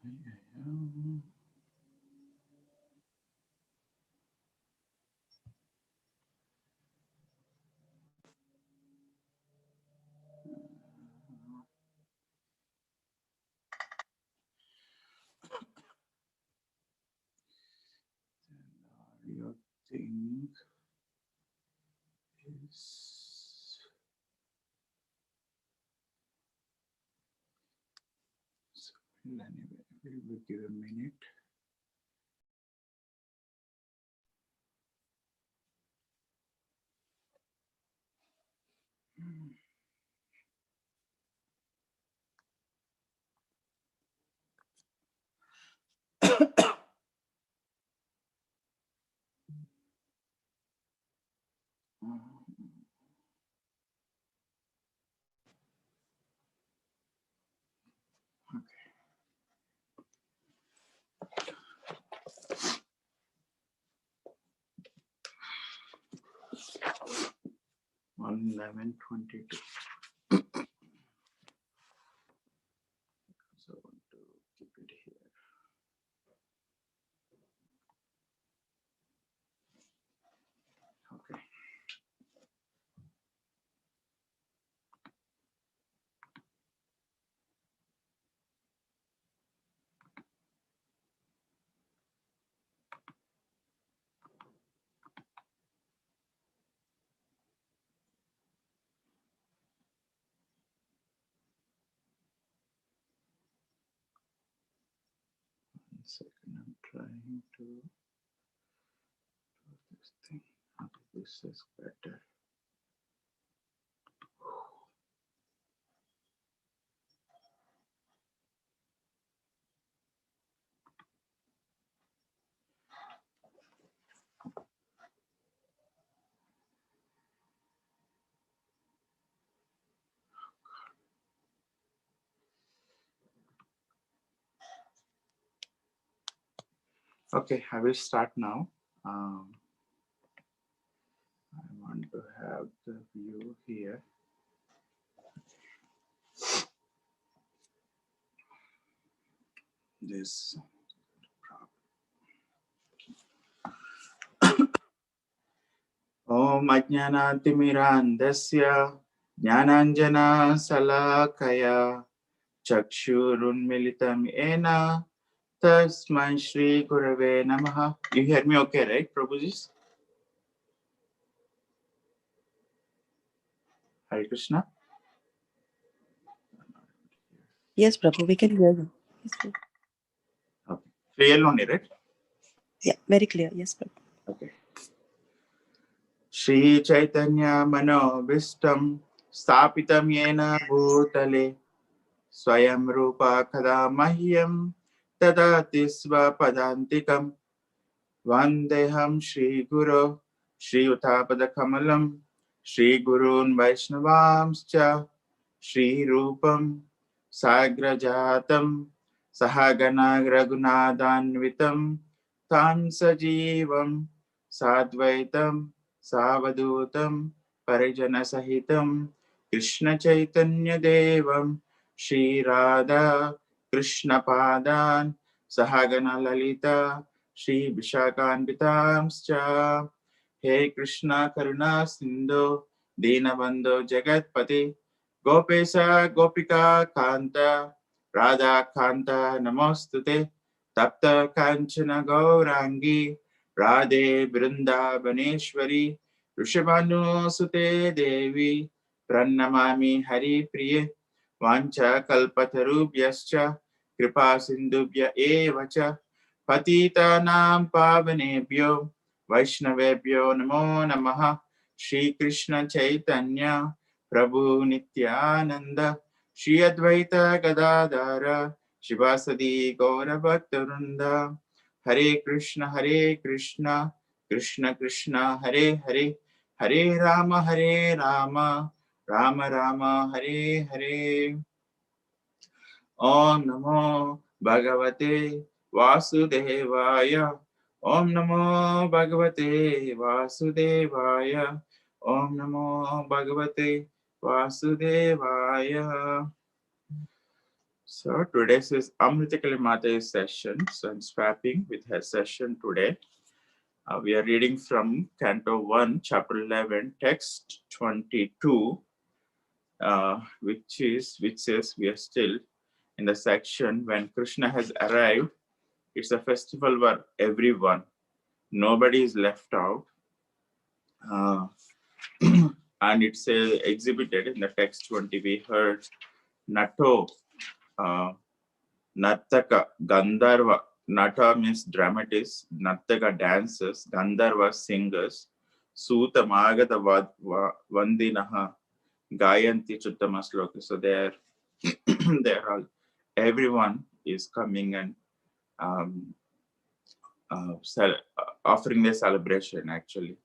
Your thing is so anyway, we'll give a minute. Okay. 11:22. So I want to keep it here. Okay. One second, I'm trying to do this thing. Okay, this is better. Okay, I will start now. I want to have the view here. This Om Ajnanatimirandasya Jnananjana Salakaya Chakshurunmilitam Ena Tasmai Shri Gurave Namaha. You hear me okay, right, Prabhuji? Hare Krishna. Yes, Prabhu, we can hear you. Yes, Prabhu. Okay. Clear only, right? Yeah, very clear. Yes, Prabhu. Okay. Shri Chaitanya Manobishtam Stapitam Yena Bhutale Swayam Rupa Kada Mahyam Tadati Svapadantikam Vandeham Shri Guru Shri Uttapada Kamalam Shri Gurun Vaishnavamscha Shri Rupam Sagrajatam Sahagana Raghunathanvitam Tam Sajivam Sadvaitam Savadutam Parijana Sahitam Krishna Chaitanya Devam Shri Radha Krishna Padan Sahagana Lalita Shri Vishakhanvitamscha He Krishna Karuna Sindhu Dinabandhu Jagatpati Gopesa Gopika Kanta Radha Kanta Namostute Tapta Kanchana Gaurangi Radhe Vrindavaneshwari Rishabhanu Sute Devi Pranamami Hari Priye Vancha Kalpatarubhyascha Kripa Sindhubhya Evacha Patitanam Pavanebhyo Vaishnavebhyo Namo Namaha Shri Krishna Chaitanya Prabhu Nityananda Shri Advaita Gadadara Shivasadi Gaura Bhaktarunda Hare Krishna Krishna Krishna Hare Hare Hare Rama Rama Rama Hare Hare Om Namo Bhagavate Vasudevaya Om Namo Bhagavate Vasudevaya Om Namo Bhagavate Vasudevaya. So today's is Amritakali Mata's session. So I'm swapping with her session today. We are reading from Canto 1, Chapter 11, Text 22, which says we are still in the section when Krishna has arrived. It's a festival for everyone. Nobody is left out. And it's exhibited in the text 20. We heard Nato, Nattaka, Gandharva. Nata means dramatist, Nattaka dancers, Gandharva singers, Suta Magata Vandinaha, Gayanti Chuttama Sloka. So they're all, everyone is coming and offering their celebration actually.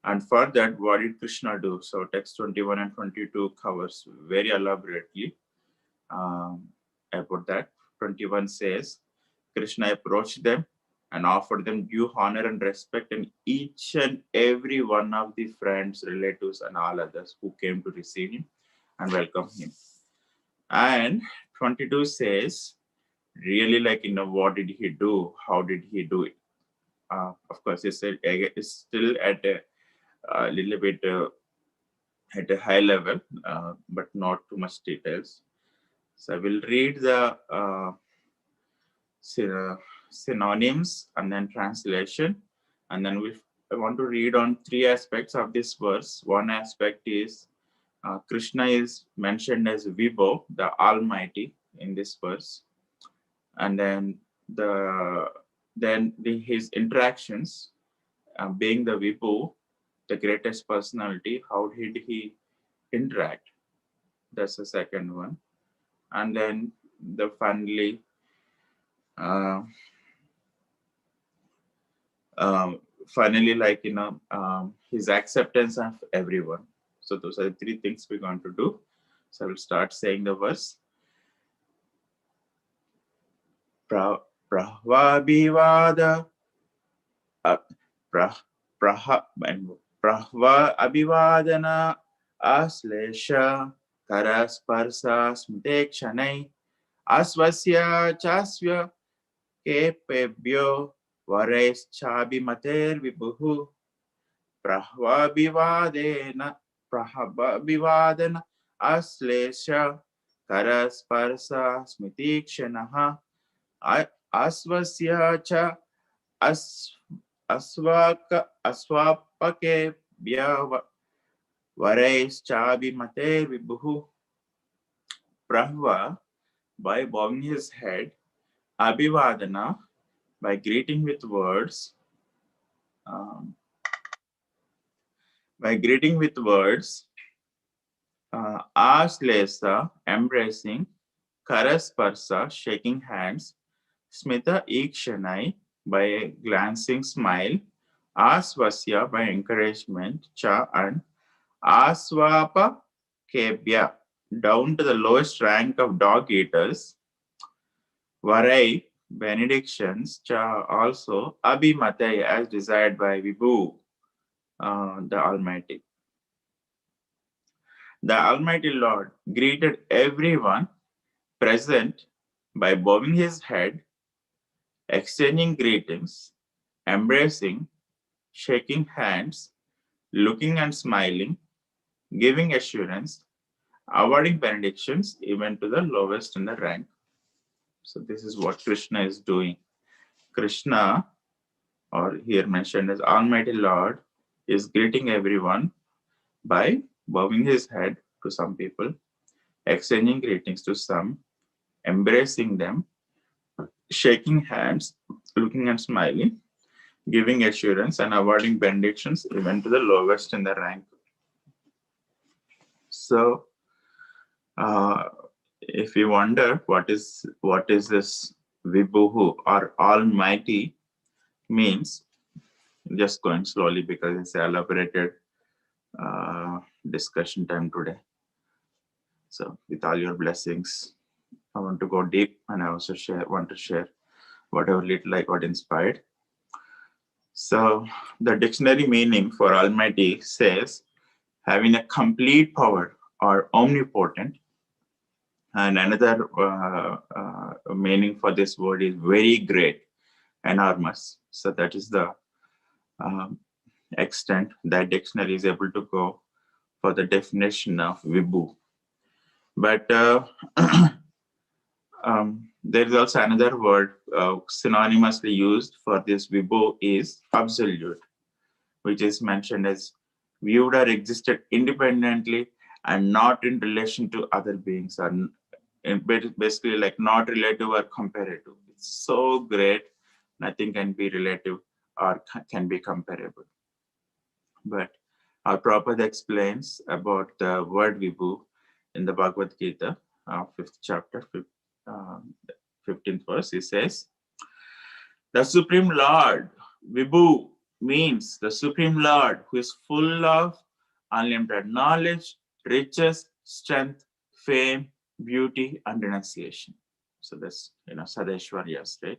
And for that, what did Krishna do? So text 21 and 22 covers very elaborately about that. 21 says, Krishna approached them and offered them due honor and respect in each and every one of the friends, relatives, and all others who came to receive him and welcome him. And 22 says, really what did he do? How did he do it? Of course, it's still at a little bit at a high level, but not too much details. So I will read the synonyms and then translation, and then I want to read on three aspects of this verse. One aspect is Krishna is mentioned as Vibho, the Almighty, in this verse, and then his interactions, being the Vibho, the greatest personality. How did he interact? That's the second one. And then finally, his acceptance of everyone. So those are the three things we're going to do. So I will start saying the verse. Prahva abhivadana aslesha karasparsa smitekshanai asvasya chasya kepebhyo vareschabhimater vibuhu prahvabhivadana aslesha karasparsa smitikshanaha asvasya cha aswapake vareschabhimater vibuhu. Prahva, by bowing his head, abhivadana, by greeting with words, aslesa, embracing, karasparsa, shaking hands, smita ikshanai, by a glancing smile, asvasya, by encouragement, cha, and aswapa kebya, down to the lowest rank of dog eaters, varai, benedictions, cha, also, abhimatai, as desired by Vibhu, the Almighty. The Almighty Lord greeted everyone present by bowing his head, exchanging greetings, embracing, shaking hands, looking and smiling, giving assurance, awarding benedictions even to the lowest in the rank. So this is what Krishna is doing. Krishna, or here mentioned as Almighty Lord, is greeting everyone by bowing his head to some people, exchanging greetings to some, embracing them, shaking hands, looking and smiling, giving assurance, and awarding benedictions even to the lowest in the rank. So, if you wonder what is this Vibhuhu or Almighty means, just going slowly because it's an elaborated discussion time today. So, with all your blessings, I want to go deep, and I also want to share whatever little I got inspired. So the dictionary meaning for Almighty says having a complete power or omnipotent, And another meaning for this word is very great, enormous. So that is the um, extent that dictionary is able to go for the definition of Vibhu. But there is also another word synonymously used for this Vibhu is absolute, which is mentioned as viewed or existed independently and not in relation to other beings, or basically like not relative or comparative. It's so great, nothing can be relative or can be comparable. But our Prabhupada explains about the word Vibhu in the Bhagavad Gita, 5th chapter, 15th verse. He says, the Supreme Lord, Vibhu, means the Supreme Lord who is full of unlimited knowledge, riches, strength, fame, beauty, and renunciation. So that's, Sadeshwaryas, right?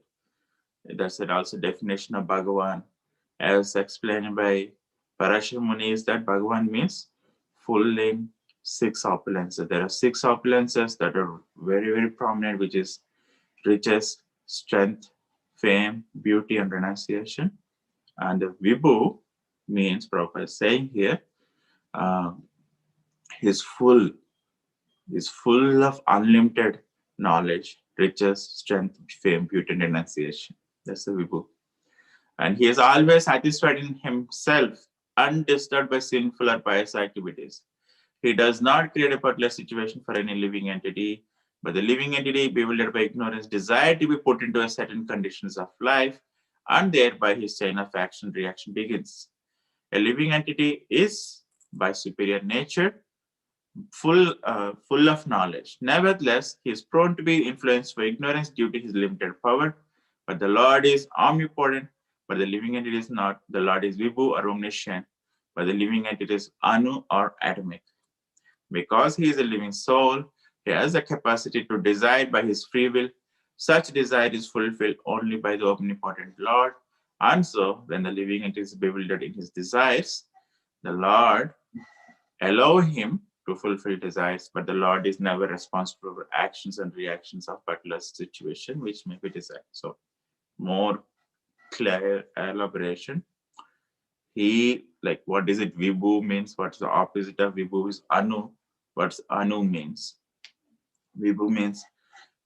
That's also definition of Bhagavan. As explained by Parashar Muni, is that Bhagavan means full in six opulences. There are six opulences that are very, very prominent, which is riches, strength, fame, beauty, and renunciation. And the Vibhu means, Prabhupada is saying here, he's full of unlimited knowledge, riches, strength, fame, beauty, and renunciation. That's the Vibhu. And he is always satisfied in himself, undisturbed by sinful or pious activities. He does not create a particular situation for any living entity, but the living entity, bewildered by ignorance, desire to be put into a certain conditions of life, and thereby his chain of action reaction begins. A living entity is, by superior nature, full of knowledge. Nevertheless, he is prone to be influenced by ignorance due to his limited power. But the Lord is omnipotent, but the living entity is not. The Lord is Vibhu or omniscient, but the living entity is Anu or atomic. Because he is a living soul, he has the capacity to desire by his free will. Such desire is fulfilled only by the omnipotent Lord. And so, when the living entity is bewildered in his desires, the Lord allow him to fulfill desires, but the Lord is never responsible for actions and reactions of particular situation which may be desired. So, more clear elaboration. He, like, what is it? Vibhu means, what's the opposite of Vibhu is Anu. What's Anu means? Vibhu means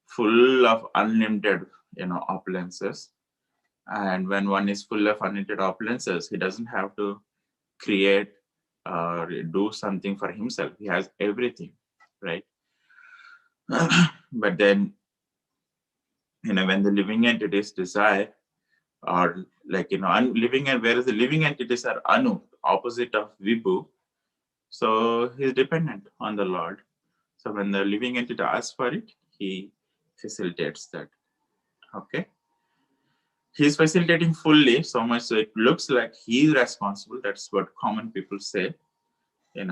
full of unlimited, opulences. And when one is full of unlimited opulences, he doesn't have to create or do something for himself. He has everything, right? But then, when the living entities desire, or like, living, and whereas the living entities are Anu, opposite of Vibhu, so he's dependent on the Lord. So when the living entity asks for it, he facilitates that. Okay. He's facilitating fully, so much so it looks like he's responsible. That's what common people say. They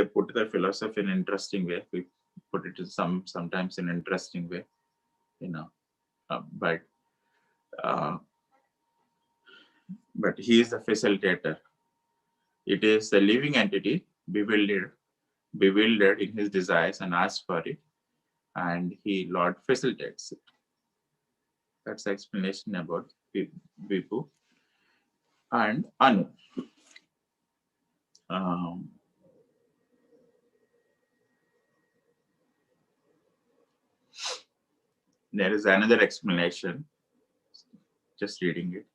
put the philosophy in an interesting way. We put it in sometimes in an interesting way, but he is the facilitator. It is the living entity bewildered in his desires and asks for it, and Lord facilitates it. That's the explanation about Vibhu and Anu. There is another explanation, just reading it.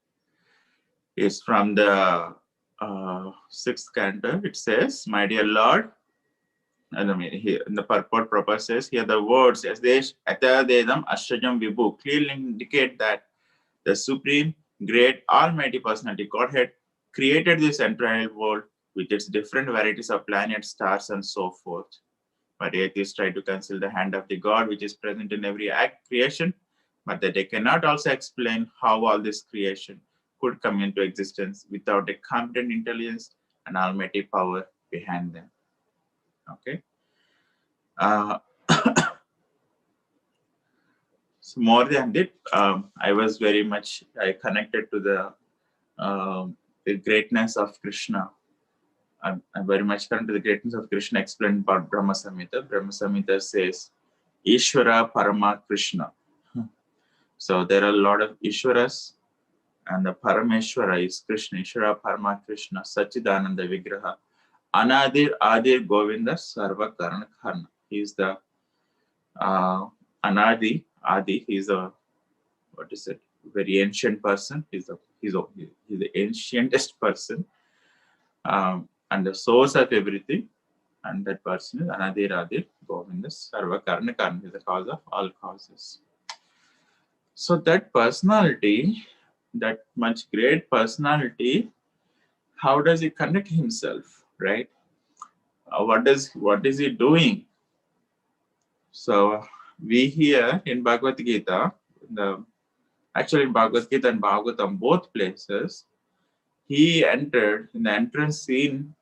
It's from the 6th canto. It says, my dear Lord, here in the purport proper says here the words as they atadedam ashajam vibhu clearly indicate that the supreme, great, almighty personality Godhead created this entire world with its different varieties of planets, stars, and so forth. But atheists try to conceal the hand of the God which is present in every act creation, but that they cannot also explain how all this creation could come into existence without a competent intelligence and almighty power behind them. Okay. So more than that, I was very much connected to the greatness of Krishna I'm very much current to the greatness of Krishna explained about Brahma Samhita. Brahma Samhita says, Ishvara Parama Krishna. So there are a lot of Ishwaras, and the Parameshwara is Krishna. Ishvara Parama Krishna, Sachidananda Vigraha. Anadir Adir Govinda Sarva Karana Karna. He is the Anadi Adi. He is a, what is it? Very ancient person. He's the ancientest person, and the source of everything. And that person is Anadir Adir Govinda Sarva Karna Karna. He is the cause of all causes. So that personality, that much great personality, how does he conduct himself, right? What is he doing? So we hear in Bhagavad Gita, actually in Bhagavad Gita and Bhagavatam, both places, he entered in the entrance scene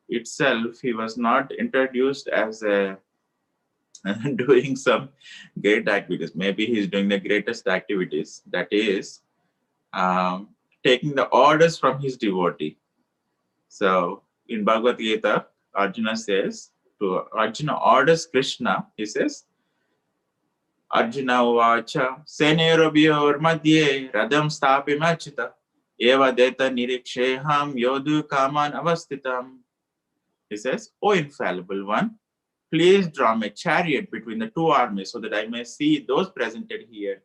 itself. He was not introduced as a doing some great activities. Maybe he's doing the greatest activities, that is taking the orders from his devotee. So in Bhagavad Gita, Arjuna orders Krishna. He says, Arjuna Uvacha Senyorobhyor Madhye Radam Stapimachita Eva Deta Niriksheham Yodu Kaman Avastitam. He says, O infallible one, please draw my chariot between the two armies so that I may see those presented here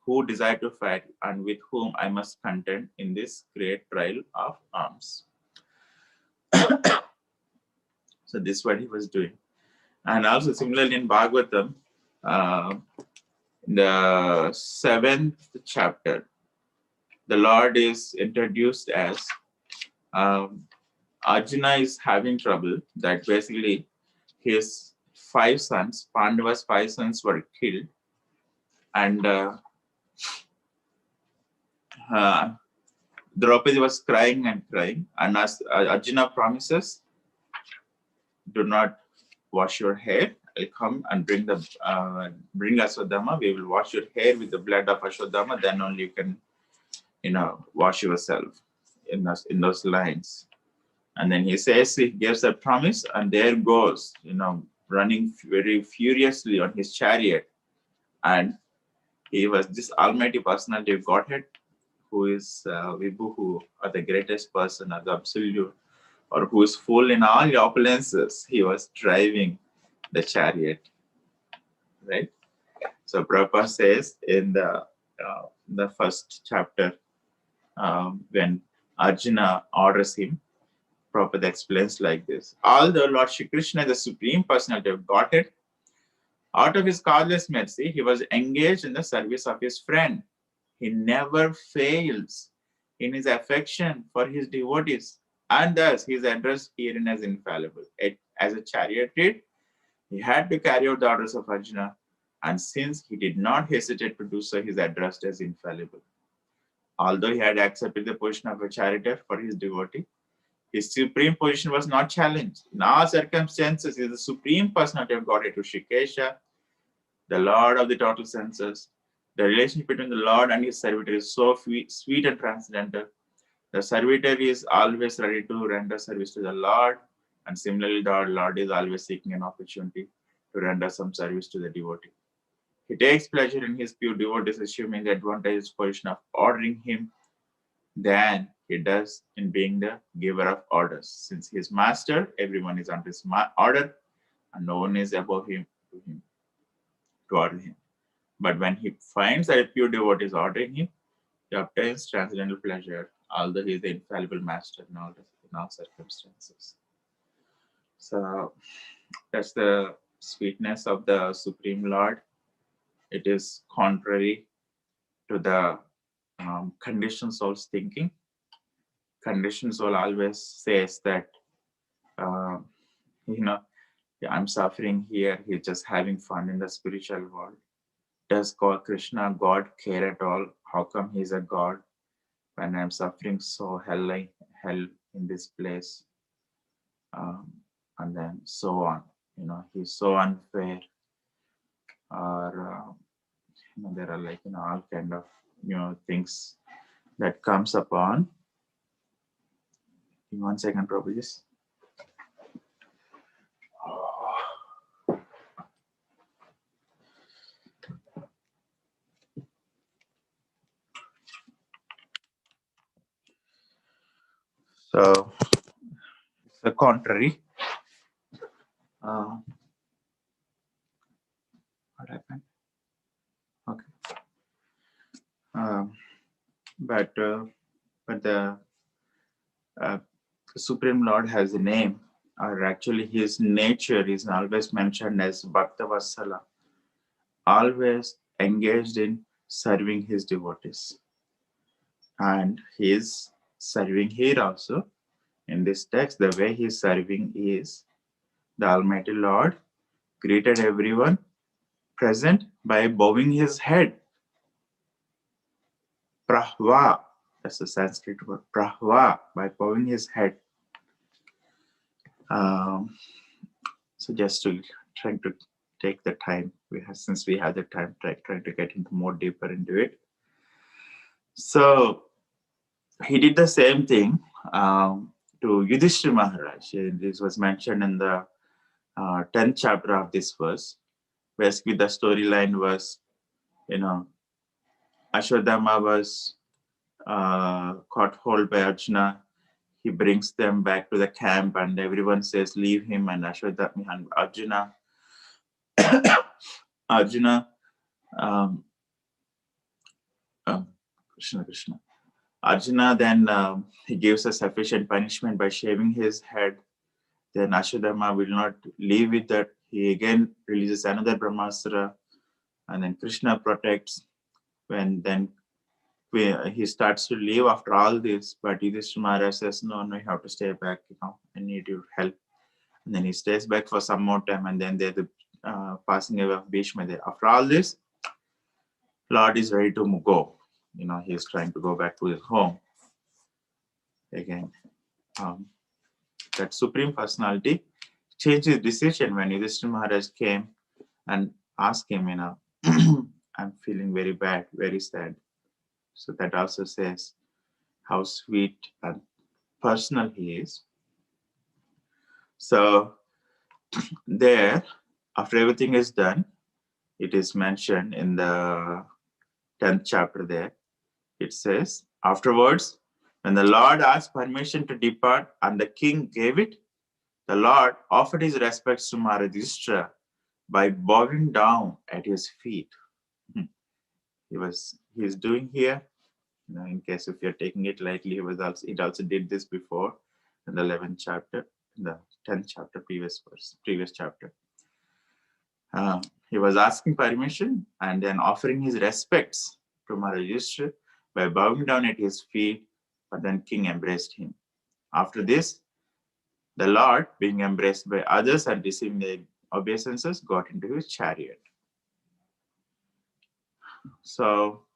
who desire to fight and with whom I must contend in this great trial of arms. So this is what he was doing. And also similarly in Bhagavatam, in the 7th chapter, the Lord is introduced as Arjuna is having trouble, that basically his 5 sons, Pandava's 5 sons were killed, and Draupadi was crying and crying, and as Arjuna promises, do not wash your hair. I'll come and bring Ashwadama. We will wash your hair with the blood of Ashwadama. Then only you can, wash yourself in those lines. And then he says, he gives a promise, and there goes, running very furiously on his chariot. And he was this almighty personality of Godhead, who is Vibhu, who are the greatest person, or the absolute, or who is full in all opulences. He was driving the chariot, right? So Prabhupada says in the first chapter, when Arjuna orders him, Prabhupada explains like this: although Lord Shri Krishna is the supreme personality of Godhead, out of his causeless mercy, he was engaged in the service of his friend. He never fails in his affection for his devotees, and thus he is addressed herein as infallible. As a charioteer, he had to carry out the orders of Arjuna, and since he did not hesitate to do so, he is addressed as infallible. Although he had accepted the position of a charioteer for his devotee, his supreme position was not challenged. In all circumstances, he is the supreme personality of Godhead, Rishikesha, the Lord of the total senses. The relationship between the Lord and his servitor is so sweet and transcendental. The servitor is always ready to render service to the Lord, and similarly, the Lord is always seeking an opportunity to render some service to the devotee. He takes pleasure in his pure devotees, assuming the advantageous position of ordering him than he does in being the giver of orders. Since he is master, everyone is under his order, and no one is above him to order him. But when he finds that a pure devotee is ordering him, he obtains transcendental pleasure, although he is the infallible master in all circumstances. So that's the sweetness of the Supreme Lord. It is contrary to the conditioned soul's thinking. Conditioned soul always says that, I'm suffering here, he's just having fun in the spiritual world. Does Krishna, God, care at all? How come he's a God when I'm suffering so hell in this place? And then so on. He's so unfair. Or there are all kind of things that comes upon. In 1 second, Prabhuji. So it's the contrary. What happened? Okay. But the Supreme Lord has a name, or actually his nature is always mentioned as Bhaktavatsala, always engaged in serving his devotees. And he is serving here also. In this text, the way he is serving is the Almighty Lord greeted everyone present by bowing his head. Prahva, that's the Sanskrit word, Prahva, by bowing his head. So just to trying to take the time we have, since we have the time, trying to get into more deeper into it. So he did the same thing to Yudhishthira Maharaj. This was mentioned in the 10th chapter of this verse. Basically, the storyline was, Ashwadama was caught hold by Arjuna. He brings them back to the camp, and everyone says, "Leave him." And Ashwadama and Arjuna, Krishna. Arjuna then he gives a sufficient punishment by shaving his head. Then Ashwadama will not leave with that. He again releases another Brahmastra, and then Krishna protects. When then he starts to leave after all this, but Yudhishthira Maharaj says, "No, you have to stay back. I need your help." And then he stays back for some more time, and then there's the passing away of Bhishma there. After all this, Lord is ready to go. He's trying to go back to his home again. That Supreme Personality changed his decision when Yudhishthira Maharaj came and asked him, "I'm feeling very bad, very sad." So that also says how sweet and personal he is. So there, after everything is done, it is mentioned in the 10th chapter there. It says, afterwards, when the Lord asked permission to depart and the king gave it, the Lord offered his respects to Maharaj Yudhishthira by bowing down at his feet. He is doing here, in case if you're taking it lightly, it also did this before in the 11th chapter, in the 10th chapter, previous chapter. He was asking permission and then offering his respects to Maharaj Yudhishthira by bowing down at his feet, but then king embraced him. After this, the Lord, being embraced by others and receiving their obeisances, got into his chariot. So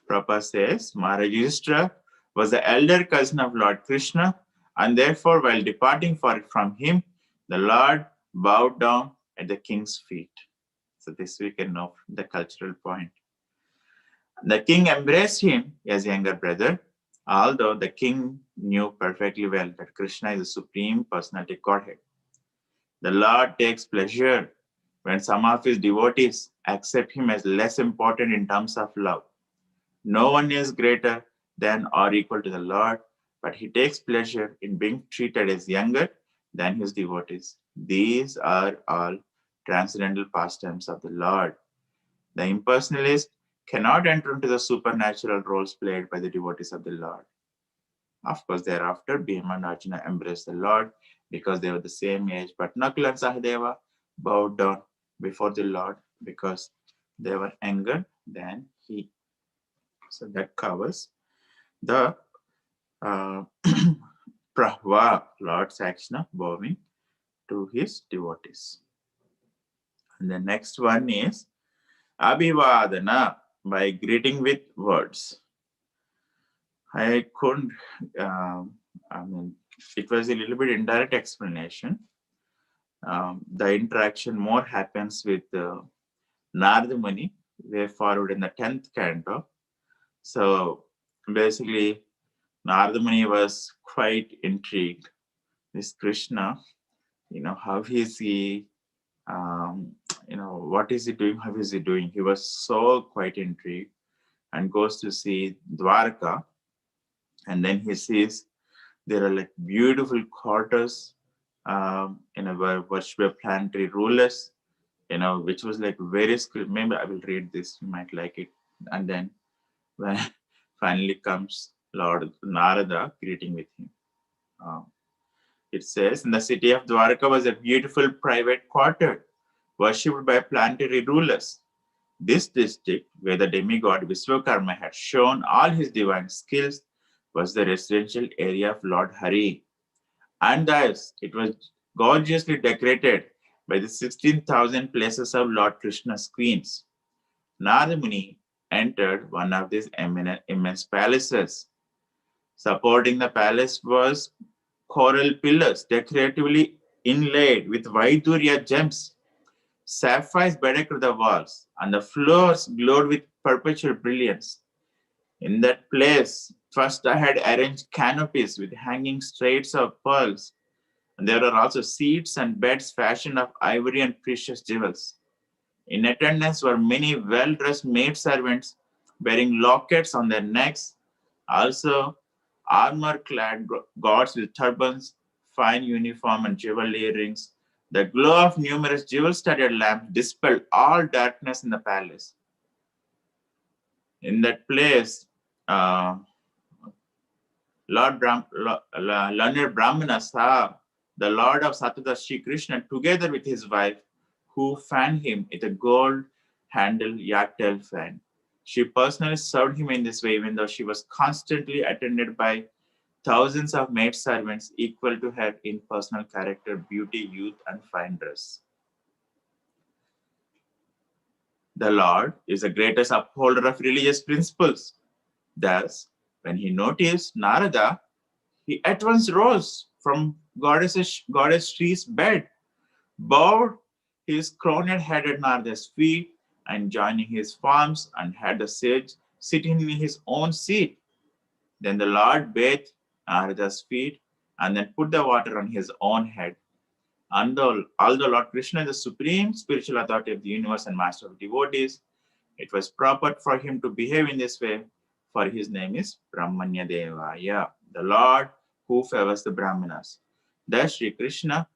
Prabhupada says, Maharaj Yudhishthira was the elder cousin of Lord Krishna, and therefore while departing from him, the Lord bowed down at the king's feet. So this we can know the cultural point. The king embraced him as younger brother, although the king knew perfectly well that Krishna is the Supreme Personality Godhead. The Lord takes pleasure when some of his devotees accept him as less important in terms of love. No one is greater than or equal to the Lord, but he takes pleasure in being treated as younger than his devotees. These are all transcendental pastimes of the Lord. The impersonalist cannot enter into the supernatural roles played by the devotees of the Lord. Of course, thereafter, Bhima and Arjuna embraced the Lord because they were the same age, but Nakula and Sahadeva bowed down before the Lord because they were younger than he. So that covers the Prahva, Lord's action of bowing to his devotees. And the next one is Abhivadana, by greeting with words. I couldn't, it was a little bit indirect explanation. The interaction more happens with Narada Muni, way forward in the 10th canto. So basically, Narada Muni was quite intrigued. This Krishna how is he, what is he doing? How is he doing? He was so quite intrigued and goes to see Dwarka. And then he sees there are like beautiful quarters, which were planetary rulers, which was like very skilled. Maybe I will read this, you might like it. And then when finally comes Lord Narada greeting with him. Um, it says, in the city of Dwarka was a beautiful private quarter, worshipped by planetary rulers. This district, where the demigod Vishwakarma had shown all his divine skills, was the residential area of Lord Hari. And thus, it was gorgeously decorated by the 16,000 places of Lord Krishna's queens. Narada Muni entered one of these immense palaces. Supporting the palace was coral pillars decoratively inlaid with Vaidurya gems. Sapphires bedecked the walls, and the floors glowed with perpetual brilliance. In that place, first I had arranged canopies with hanging straits of pearls, and there are also seats and beds fashioned of ivory and precious jewels. In attendance were many well-dressed maidservants bearing lockets on their necks, also armor-clad guards with turbans, fine uniform and jewel earrings. The glow of numerous jewel-studded lamps dispelled all darkness in the palace. In that place, uh, Learned Brahmana saw the Lord of Satyada Sri Krishna together with his wife, who fanned him with a gold-handled Yatel fan. She personally served him in this way, even though she was constantly attended by thousands of maidservants equal to her in personal character, beauty, youth, and fine dress. The Lord is the greatest upholder of religious principles. Thus, when he noticed Narada, he at once rose from goddess Shri's bed, bowed his crowned head at Narada's feet, and joining his palms, and had the sage sitting in his own seat. Then the Lord bathed Narada's feet, and then put the water on his own head. And although Lord Krishna is the supreme spiritual authority of the universe and master of devotees, it was proper for him to behave in this way, for his name is Brahmanya Devaya, the Lord who favors the Brahmanas. Thus, Sri Krishna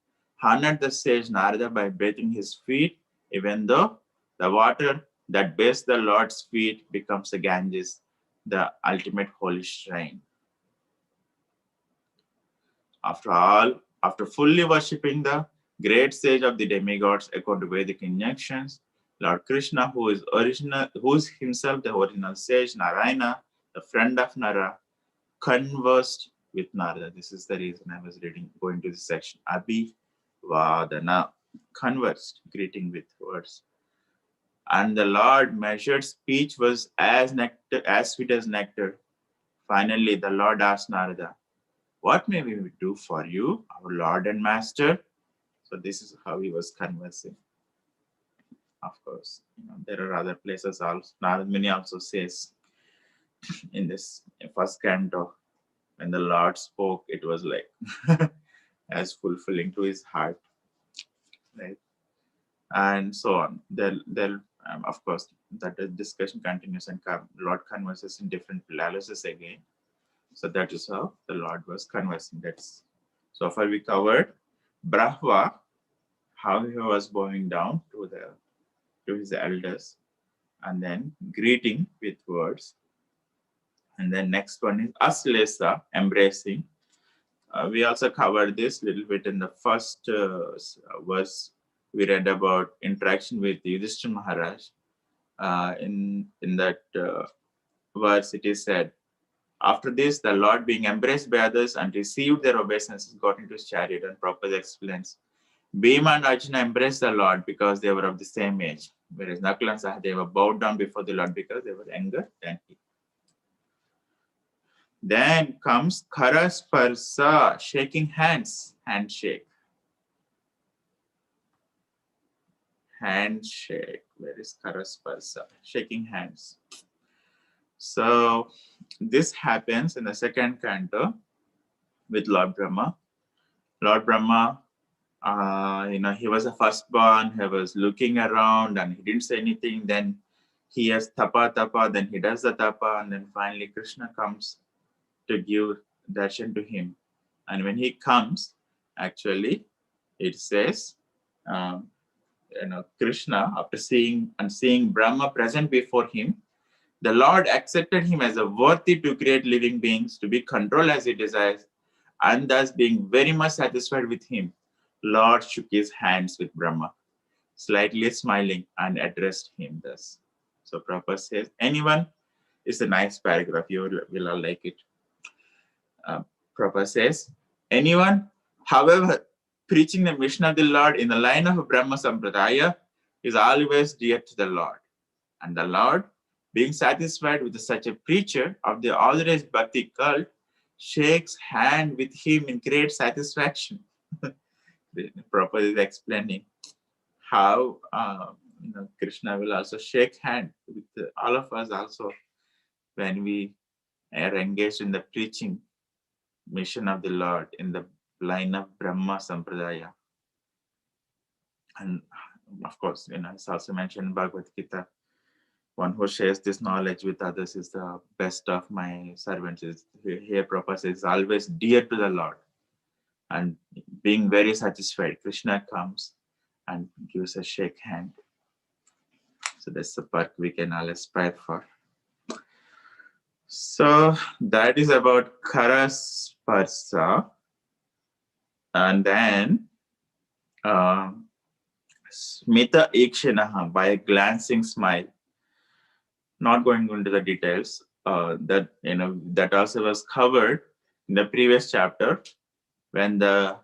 honored the sage Narada by bathing his feet, even though the water that bathes the Lord's feet becomes the Ganges, the ultimate holy shrine. After all, after fully worshipping the great sage of the demigods according to Vedic injunctions, Lord Krishna, who is himself the original sage, Narayana, the friend of Nara, conversed with Narada. This is the reason I was going to this section. Abhivadana, conversed, greeting with words. And the Lord measured speech was as sweet as nectar. Finally, the Lord asked Narada, what may we do for you, our Lord and Master? So this is how he was conversing. Of course, there are other places also. Narada Muni also says in this first canto, when the Lord spoke, it was like as fulfilling to his heart, right? And so on. Of course, that the discussion continues and Lord converses in different places again. So that is how the Lord was conversing. That's so far we covered Brahva, how he was bowing down to his elders, and then greeting with words. And then next one is Aslesa, embracing. We also covered this little bit in the first verse. We read about interaction with Yudhishthira Maharaj. In that verse, it is said, after this, the Lord, being embraced by others and received their obeisances, got into his chariot, and Prabhupada explains. Bhima and Arjuna embraced the Lord because they were of the same age, whereas Nakul and Sahadeva bowed down before the Lord because they were younger than he. Then comes Karasparsa, shaking hands, handshake. Handshake. Where is Karasparsa? Shaking hands. So this happens in the second canto with Lord Brahma. Lord Brahma He was a firstborn. He was looking around and he didn't say anything. Then he has tapa tapa. Then he does the tapa, and then finally Krishna comes to give darshan to him. And when he comes, actually, it says, um, Krishna, after seeing Brahma present before him, the Lord accepted him as a worthy to create living beings, to be controlled as he desires, and thus being very much satisfied with him, Lord shook his hands with Brahma, slightly smiling, and addressed him thus. So Prabhupada says, anyone, is a nice paragraph, you will all like it. Prabhupada says, anyone, however, preaching the mission of the Lord in the line of Brahma Sampradaya is always dear to the Lord. And the Lord, being satisfied with such a preacher of the authorized bhakti cult, shakes hand with him in great satisfaction. The Prabhupada is explaining how Krishna will also shake hand with all of us also when we are engaged in the preaching mission of the Lord in the line of Brahma Sampradaya. And of course, it's also mentioned in Bhagavad Gita, one who shares this knowledge with others is the best of my servants. Here Prabhupada says, always dear to the Lord and being very satisfied. Krishna comes and gives a shake hand. So that's the part we can all aspire for. So that is about Karasparsa. And then Smita Ikshanaha, by a glancing smile. Not going into the details. That also was covered in the previous chapter when the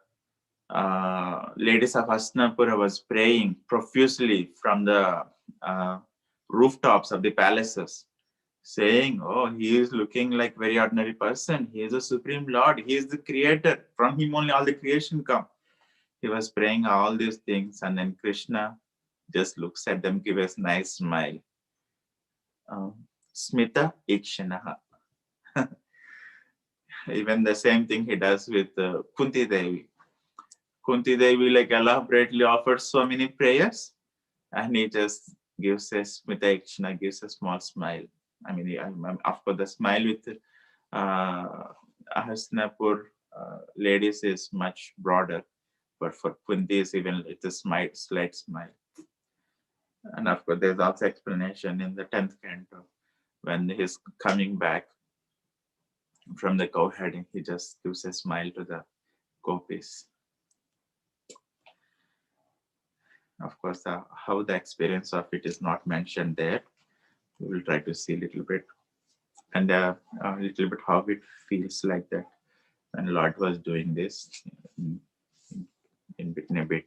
ladies of Hastinapura was praying profusely from the rooftops of the palaces, saying, "Oh, he is looking like very ordinary person. He is a supreme Lord. He is the creator. From him only all the creation come." He was praying all these things, and then Krishna just looks at them, gives a nice smile. Smita Ikshanaha. Even the same thing he does with Kunti Devi. Kunti Devi elaborately offers so many prayers, and he just gives a Smita Ikshana, gives a small smile. I mean, of course, the smile with Hastinapur ladies is much broader, but for Kunti is even it's a slight smile. And of course, there's also explanation in the 10th canto when he's coming back from the cow herding, he just gives a smile to the gopis. Of course, how the experience of it is not mentioned there. We will try to see a little bit, and a little bit how it feels like that when Lord was doing this in a bit.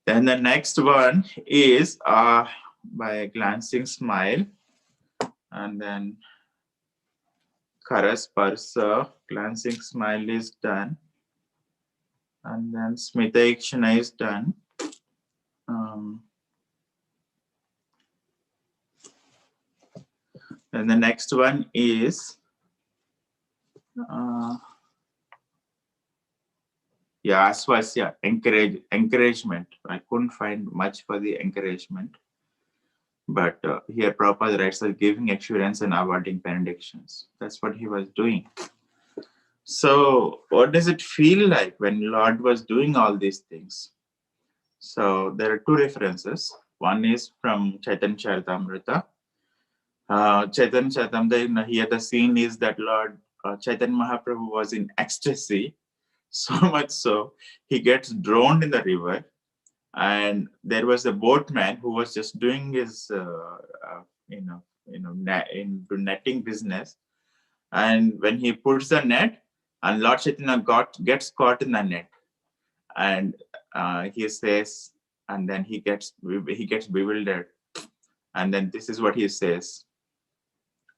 Then the next one is by a glancing smile, and then Karasparsa, glancing smile is done, and then Smita Ikshana is done. And the next one is Aswasya, encouragement. I couldn't find much for the encouragement, but here Prabhupada writes that giving assurance and avoiding benedictions. That's what he was doing. So what does it feel like when Lord was doing all these things? So there are two references. One is from Chaitanya Charitamrita. Chaitanya Charitamrita, here the scene is that Lord Chaitanya Mahaprabhu was in ecstasy, so much so he gets drowned in the river, and there was a boatman who was just doing his into netting business, and when he puts the net, and Lord Chaitanya gets caught in the net, and he says, and then he gets bewildered, and then this is what he says,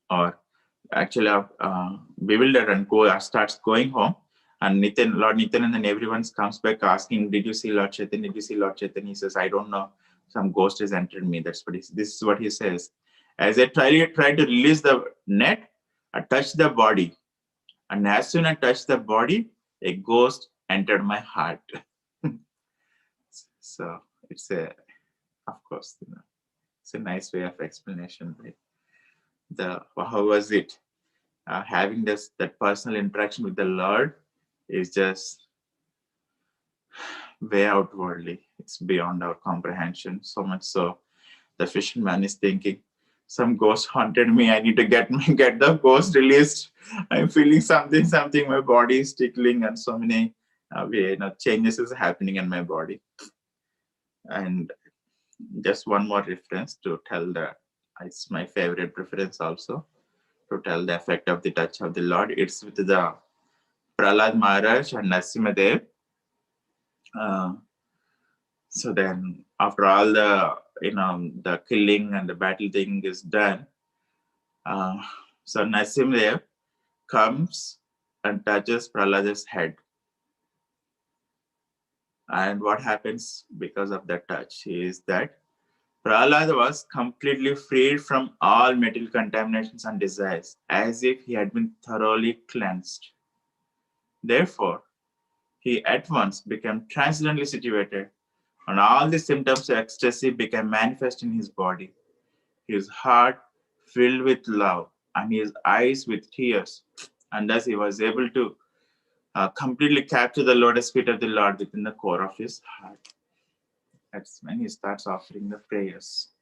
or actually bewildered, and starts going home. And Lord Nityananda and everyone comes back asking, "Did you see Lord Chaitanya? Did you see Lord Chaitanya?" He says, "I don't know. Some ghost has entered me." This is what he says. As I try to release the net, I touch the body, and as soon as I touch the body, a ghost entered my heart. So it's a, of course, it's a nice way of explanation. Right? How was it? Having that personal interaction with the Lord is just way outwardly. It's beyond our comprehension. So much so, the fisherman is thinking, "Some ghost haunted me. I need to get the ghost released. I'm feeling something. My body is tickling, and so many changes is happening in my body." And just one more reference to tell that it's my favorite reference also to tell the effect of the touch of the Lord. It's with the Prahlad Maharaj and Narasimhadev. Uh, so then, after all the killing and the battle thing is done, uh, so Narasimhadev comes and touches Prahlad's head. And what happens because of that touch is that Prahlad was completely freed from all material contaminations and desires, as if he had been thoroughly cleansed. Therefore, he at once became transcendently situated, and all the symptoms of ecstasy became manifest in his body. His heart filled with love, and his eyes with tears, and thus he was able to completely capture the lotus feet of the Lord within the core of his heart. That's when he starts offering the prayers.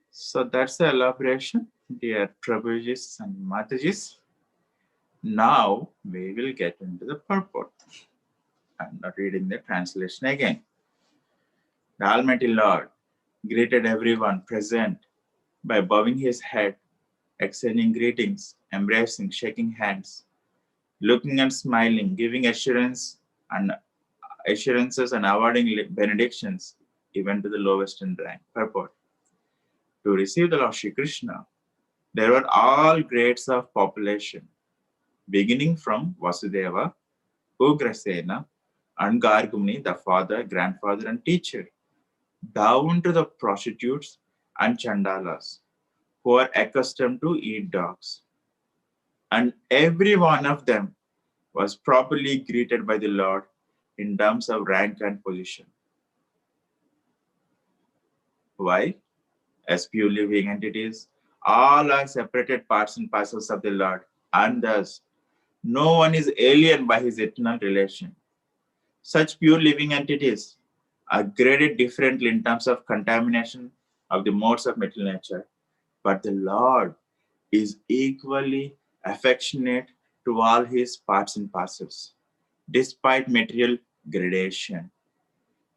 So that's the elaboration, dear Prabhujis and Matajis. Now we will get into the purport. I'm not reading the translation again. The Almighty Lord greeted everyone present by bowing his head, exchanging greetings, embracing, shaking hands, looking and smiling, giving assurances and awarding benedictions even to the lowest in rank. Purport. To receive the Lord Shri Krishna, there were all grades of population, beginning from Vasudeva, Ugrasena, and Gargumni, the father, grandfather, and teacher, down to the prostitutes and chandalas, who are accustomed to eat dogs. And every one of them was properly greeted by the Lord in terms of rank and position. Why? As pure living entities, all are separated parts and parcels of the Lord, and thus no one is alien by his eternal relation. Such pure living entities are graded differently in terms of contamination of the modes of material nature, but the Lord is equally affectionate to all his parts and parcels, despite material gradation.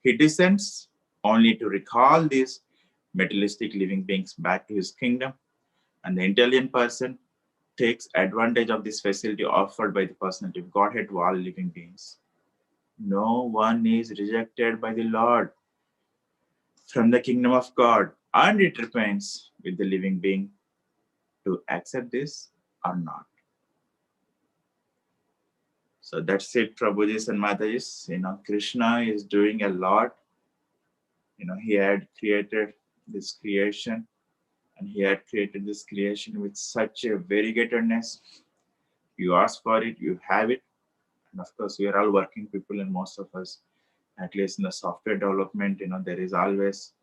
He descends only to recall these materialistic living beings back to his kingdom, and the intelligent person takes advantage of this facility offered by the personality of Godhead to all living beings. No one is rejected by the Lord from the kingdom of God, and it remains with the living being to accept this or not. So that's it, Prabhujis and Matajis. Krishna is doing a lot. He had created this creation, and he had created this creation with such a variegatedness. You ask for it, you have it. And of course, we are all working people, and most of us, at least in the software development, there is always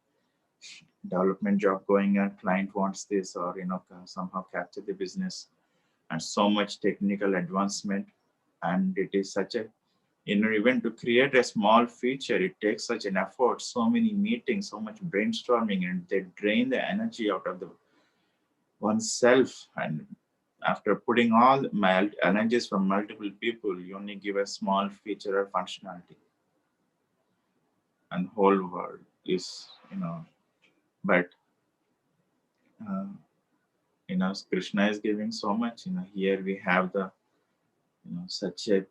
development job going on. Client wants this, or somehow capture the business, and so much technical advancement. And it is such a even to create a small feature, it takes such an effort, so many meetings, so much brainstorming, and they drain the energy out of the oneself. And after putting all my energies from multiple people, you only give a small feature or functionality, and whole world is but uh, Krishna is giving so much. Here we have the such a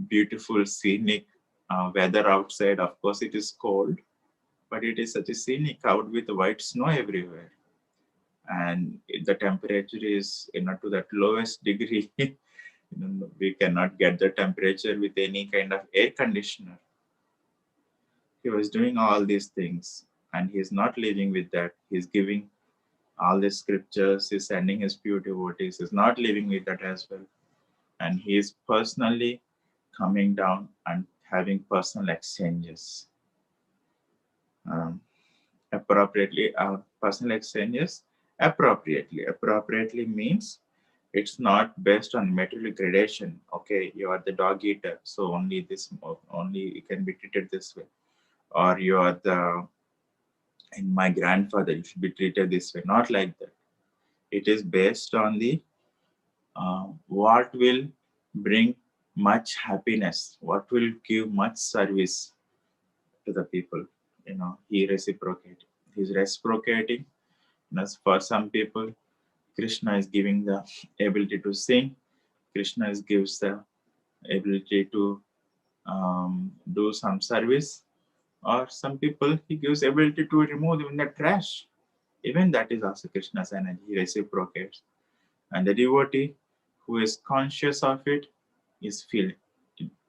beautiful scenic weather outside. Of course it is cold, but it is such a scenic out with white snow everywhere, and the temperature is to that lowest degree. We cannot get the temperature with any kind of air conditioner. He was doing all these things, and he is not living with that. He's giving all the scriptures, he's sending his pure devotees, he's not living with that as well. And he is personally coming down and having personal exchanges. Appropriately, personal exchanges appropriately. Appropriately means it's not based on material gradation. Okay, you are the dog eater, so only you can be treated this way. Or you are my grandfather, you should be treated this way. Not like that. It is based on the what will bring much happiness, what will give much service to the people. He reciprocating. He's reciprocating. For some people, Krishna is giving the ability to sing. Krishna gives the ability to do some service. Or some people, he gives ability to remove even the trash. Even that is also Krishna's energy. He reciprocates. And the devotee who is conscious of it is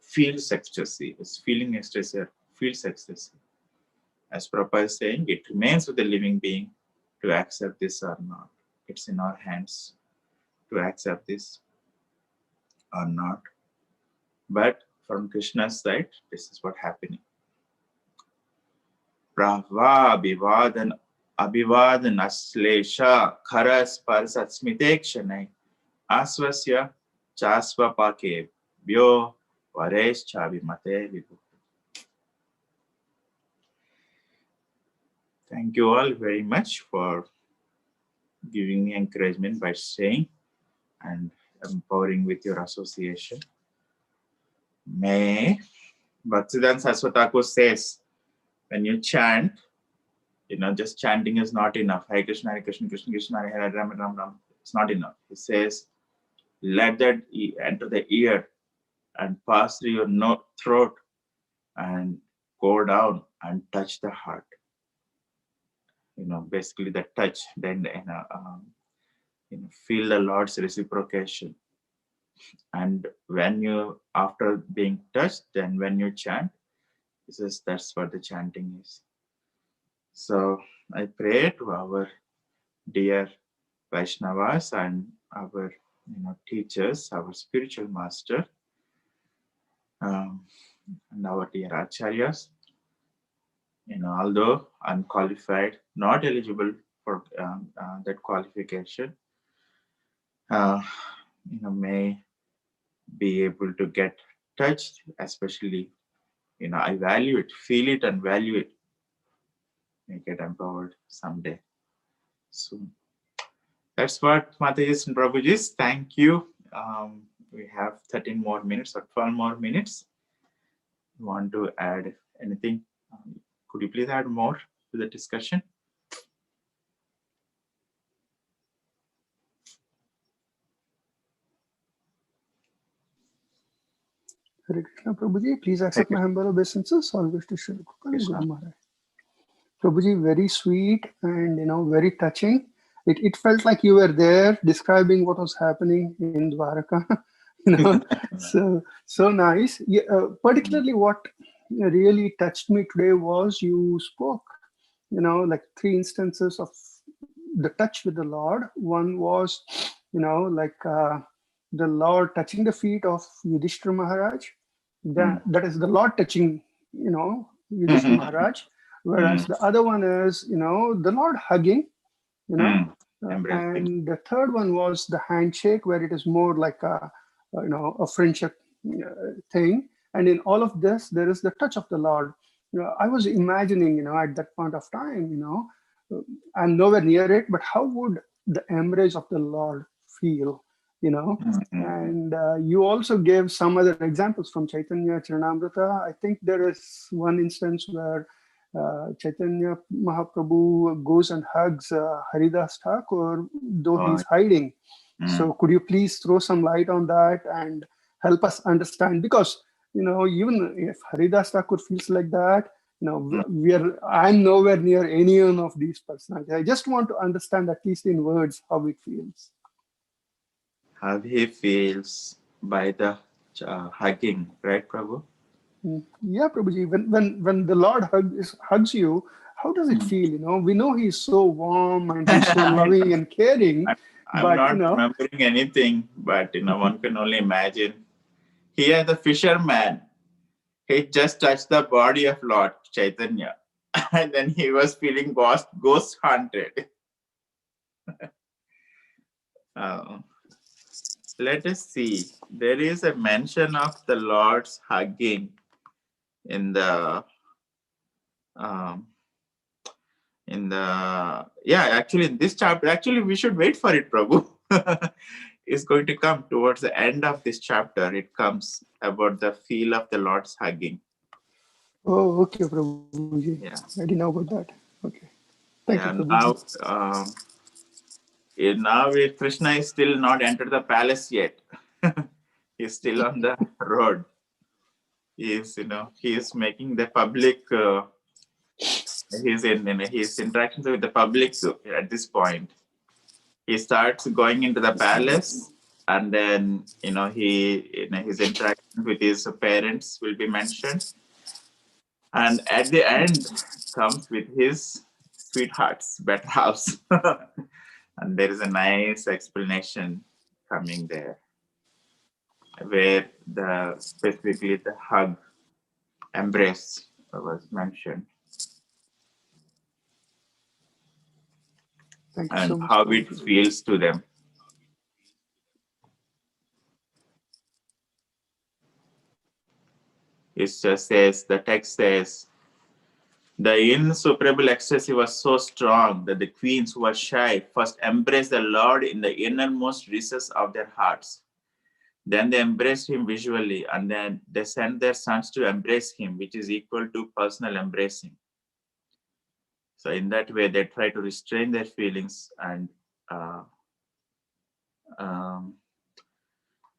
feels ecstasy, is feeling ecstasy, feels ecstasy. As Prabhupada is saying, it remains with the living being to accept this or not. It's in our hands to accept this or not. But from Krishna's side, this is what happening. Prava abhivadan aslesha kharas parsat smitekshane asvasya chasvapake vyo varesh chabhimate vibu. Thank you all very much for giving me encouragement by saying and empowering with your association. May Bhaktivedanta Saraswati Thakur says, when you chant, just chanting is not enough. Hare Krishna, Krishna Krishna, Hare Hare, Ram Ram Ram. It's not enough. He says, let that enter the ear and pass through your throat and go down and touch the heart. Basically the touch. Then feel the Lord's reciprocation. And when you, after being touched, then when you chant, he says that's what the chanting is. So I pray to our dear Vaishnavas and our teachers, our spiritual master, and our dear acharyas. Although unqualified, not eligible for that qualification, may be able to get touched, especially, I value it, feel it and value it, may get empowered someday soon. That's what Mataji's and Prabhuji's. Thank you. We have 13 more minutes or 12 more minutes. You want to add anything? Could you please add more to the discussion? Hare Krishna, Prabhuji, please accept my humble obeisances. Always to Shri Guru Maharaj. Prabhuji, very sweet and very touching. It felt like you were there describing what was happening in Dwaraka. so nice. Yeah, particularly what really touched me today was you spoke, like 3 instances of the touch with the Lord. One was, the Lord touching the feet of Yudhishthira Maharaj. That is the Lord touching, Yudhishthira Maharaj. Whereas the other one is, the Lord hugging, and the third one was the handshake, where it is more like a friendship thing. And in all of this, there is the touch of the Lord. I was imagining, at that point of time, I'm nowhere near it, but how would the embrace of the Lord feel? And you also gave some other examples from Chaitanya Charanamrita. I think there is one instance where Chaitanya Mahaprabhu goes and hugs Haridas Thakur, though he's hiding. So could you please throw some light on that and help us understand? Because, even if Haridas Thakur feels like that, I'm nowhere near any one of these personalities. I just want to understand, at least in words, how it feels. How he feels by the hugging, right, Prabhu? Yeah, Prabhuji. When the Lord hugs you, how does it feel? We know He's so warm and He's so loving and caring. I'm not remembering anything, but one can only imagine. Here, the fisherman, He just touched the body of Lord Chaitanya, and then he was feeling ghost haunted. Uh, let us see. There is a mention of the Lord's hugging in the actually in this chapter. Actually, we should wait for it, Prabhu. It's going to come towards the end of this chapter. It comes about the feel of the Lord's hugging. Oh, okay, Prabhuji. Yeah. I didn't know about that. Okay. Thank you, Yeah. Prabhuji. Now Krishna is still not entered the palace yet. He's still on the road. He is making the public. He's in his interactions with the public at this point. He starts going into the palace, and then his interactions with his parents will be mentioned, and at the end comes with his sweetheart's better house. And there is a nice explanation coming there, where specifically the hug, embrace was mentioned, Thank you so and much, how it Prabhuji. feels to them. It just says, the text says, the insuperable ecstasy was so strong that the queens who were shy first embraced the Lord in the innermost recess of their hearts. Then they embraced him visually, and then they sent their sons to embrace him, which is equal to personal embracing. So in that way, they try to restrain their feelings and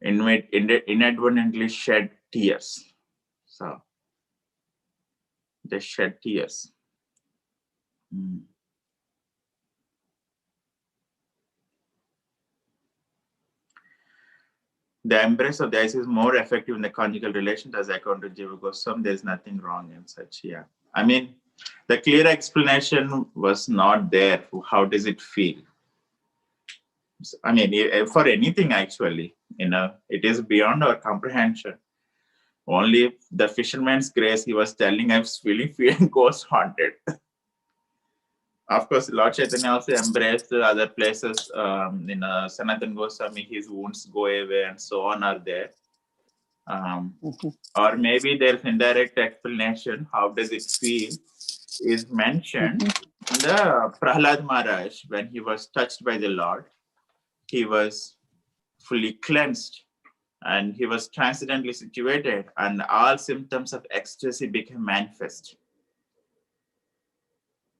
inadvertently shed tears. So they shed tears. The embrace of the eyes is more effective in the conjugal relations, as according to Jiva Goswami. There's nothing wrong in such. Yeah, I mean, the clear explanation was not there. How does it feel? I mean, for anything actually, it is beyond our comprehension. Only the fisherman's grace, he was telling, I was feeling ghost haunted. Of course, Lord Chaitanya also embraced the other places. Sanatan Goswami, his wounds go away and so on are there. Or maybe there's indirect explanation, how does it feel, is mentioned. The Prahlad Maharaj, when he was touched by the Lord, he was fully cleansed and he was transcendently situated, and all symptoms of ecstasy became manifest.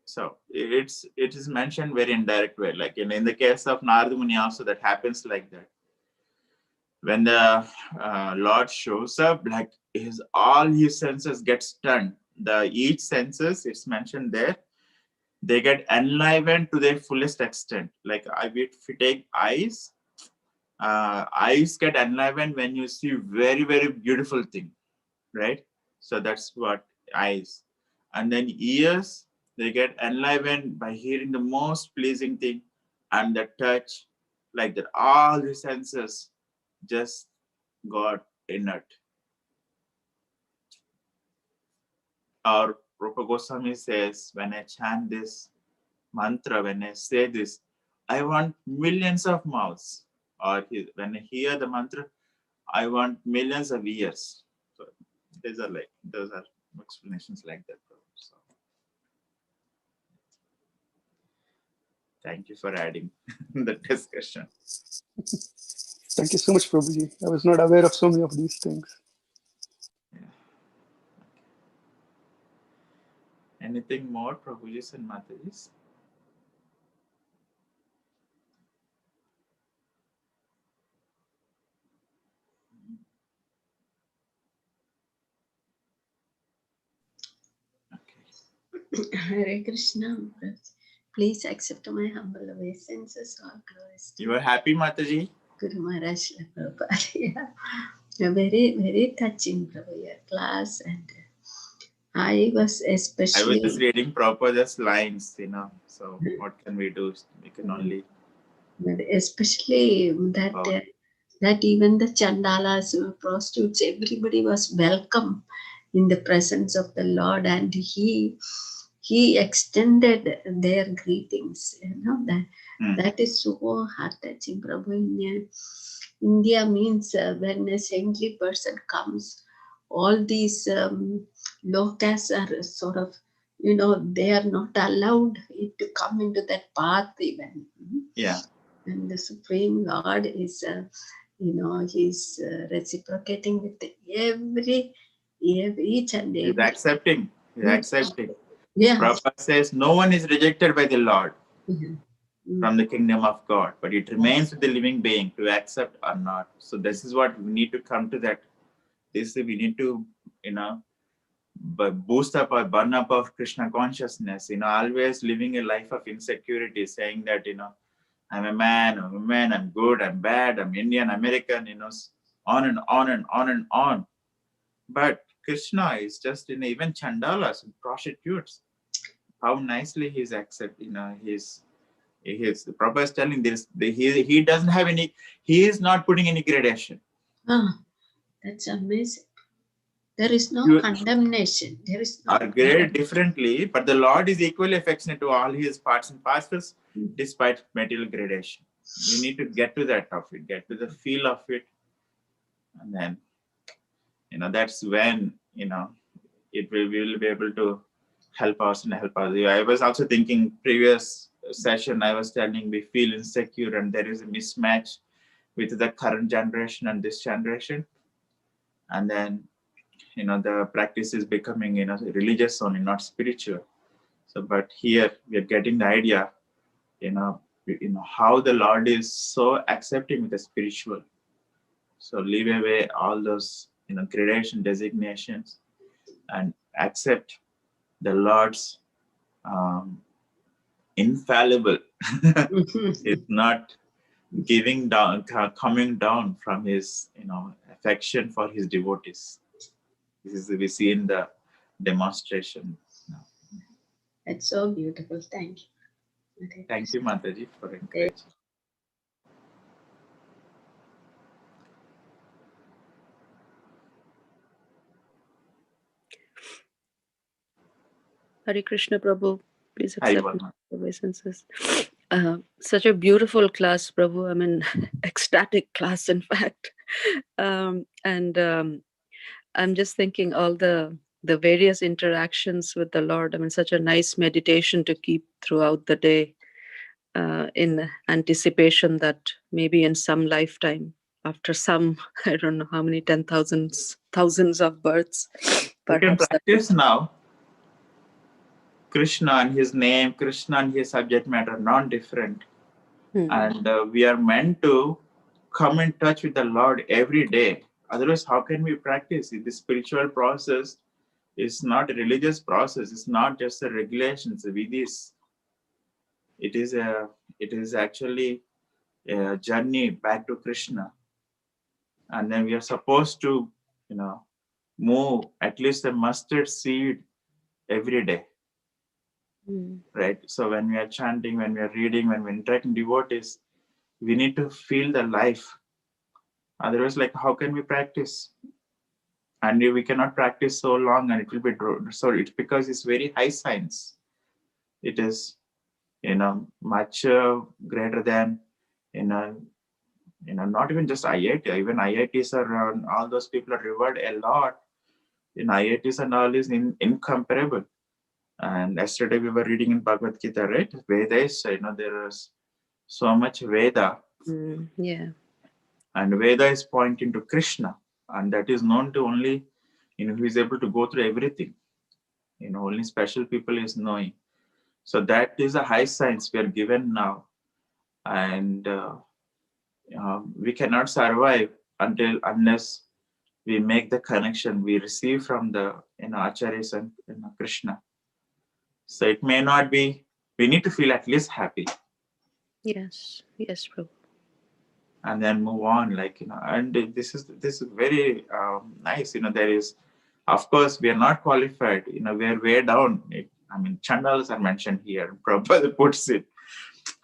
So it is mentioned very indirect way, like in the case of Narada Muni also, that happens like that. When the Lord shows up, like all his senses get stunned. Each senses, it's mentioned there, they get enlivened to their fullest extent. Like if you take eyes, eyes get enlivened when you see very, very beautiful thing, right? So that's what eyes. And then ears, they get enlivened by hearing the most pleasing thing, and the touch, like that. All the senses just got inert. Or Rupa Goswami says, when I chant this mantra, when I say this, I want millions of mouths. Or when I hear the mantra, I want millions of ears. So those are explanations like that. So, thank you for adding the discussion. Thank you so much, Prabhuji. I was not aware of so many of these things. Yeah. Anything more, Prabhujis and Matajis? Okay. Hare Krishna. Please accept my humble obeisances. All glories to You are happy, Mataji? Guru Maharaj Prabhupada. Yeah. Very, very touching, Prabhu, your class. And I was especially... I was reading Prabhupada's lines, so what can we do? We can only... Especially that even the chandalas, prostitutes, everybody was welcome in the presence of the Lord, and he extended their greetings. That is so heart-touching, Prabhu. In India means when a saintly person comes, all these low castes are sort of, they are not allowed to come into that path even. Yeah. And the Supreme Lord is, he's reciprocating with each and He's every. accepting. He's accepting. Yeah. Prabhupada says no one is rejected by the Lord from the kingdom of God, but it remains with the living being to accept or not. So this is what we need to come to that. We need to, boost up or burn up of Krishna consciousness, always living a life of insecurity, saying that, I'm a man, I'm a woman, I'm good, I'm bad, I'm Indian, American, on and on and on and on. But Krishna is just, even chandalas and prostitutes, how nicely he's accepted, the Prabhupada is telling this, he doesn't have any, he is not putting any gradation. That's amazing. There is no condemnation. There is no are graded differently, but the Lord is equally affectionate to all his parts and parcels, despite material gradation. We need to get to that of it, get to the feel of it, and then, that's when, we will be able to help us and help others. I was also thinking previous session, I was telling we feel insecure and there is a mismatch with the current generation and this generation. And then, the practice is becoming, religious only, not spiritual. So, but here we are getting the idea, how the Lord is so accepting with the spiritual. So leave away all those, gradation designations and accept the Lord's infallible. It's not giving down, coming down from his, affection for his devotees. This is we see in the demonstration. It's so beautiful. Thank you. Thank you, Mataji, for encouraging. Hare Krishna Prabhu, please Hari accept Bol. my obeisances. Such a beautiful class, Prabhu. I mean, ecstatic class, in fact. I'm just thinking all the various interactions with the Lord. I mean, such a nice meditation to keep throughout the day, in anticipation that maybe in some lifetime, after some, I don't know how many, thousands of births, You can perhaps. practice now. Krishna and his name, Krishna and his subject matter are not different. And we are meant to come in touch with the Lord every day. Otherwise, how can we practice? The spiritual process is not a religious process. It's not just a regulation, it's a vidhis. It is actually a journey back to Krishna. And then we are supposed to, move at least a mustard seed every day. Right? So when we are chanting, when we are reading, when we interacting devotees, we need to feel the life. Otherwise, how can we practice? And we cannot practice so long, and it will be so. It's because it's very high science. It is, much greater than, not even just IIT. Even IITs are all those people are revered a lot. In IITs and all is incomparable. And yesterday we were reading in Bhagavad Gita, right? Veda is, there is so much Veda. Yeah. And Veda is pointing to Krishna. And that is known to only, who is able to go through everything. Only special people is knowing. So that is a high science we are given now. And we cannot survive unless we make the connection we receive from the acharyas and Krishna. So it may not be, we need to feel at least happy. Yes, Prabhu. And then move on, and this is very nice. There is, of course, we are not qualified. We are way down. Chandalas are mentioned here. Prabhupada puts it,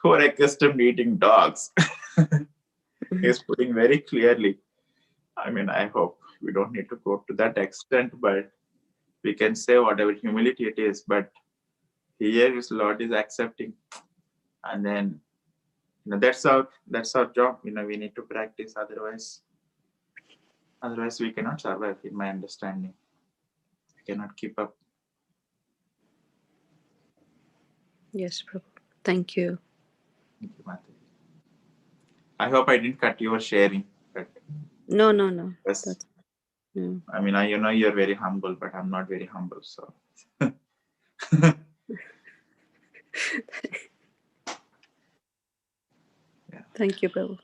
who are accustomed to eating dogs. He's putting very clearly. I hope we don't need to go to that extent, but We can say whatever humility it is, but here his Lord is accepting. And then, that's our job. We need to practice. Otherwise we cannot survive, in my understanding. We cannot keep up. Yes, Prabhu. Thank you. Thank you, Mataji. I hope I didn't cut your sharing. But No. yes. That's, no. I mean, you're very humble, but I'm not very humble. So. Thank you, Prabhu.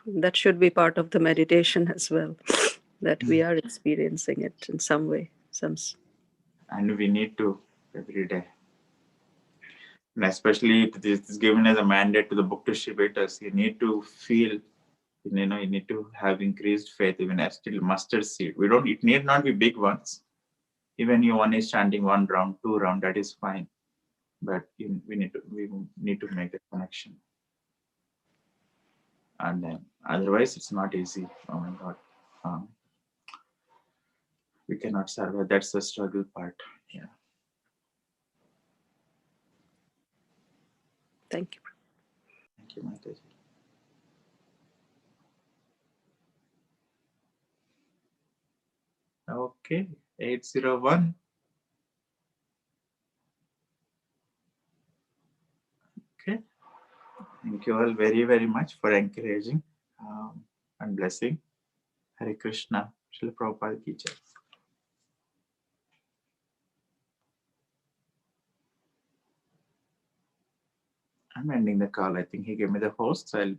That should be part of the meditation as well, that we are experiencing it in some way. And we need to every day. And especially it is given as a mandate to the book distributors. You need to feel, you need to have increased faith, even as still mustard seed. It need not be big ones. Even you one is chanting 1 round, 2 round, that is fine. But we need to make the connection. And then otherwise it's not easy. Oh my God. We cannot survive. That's the struggle part. Yeah. Thank you. Thank you, Mataji. Okay, 801. Okay. Thank you all very, very much for encouraging and blessing. Hare Krishna. Srila Prabhupada ki jai. I'm ending the call. I think he gave me the host. So when I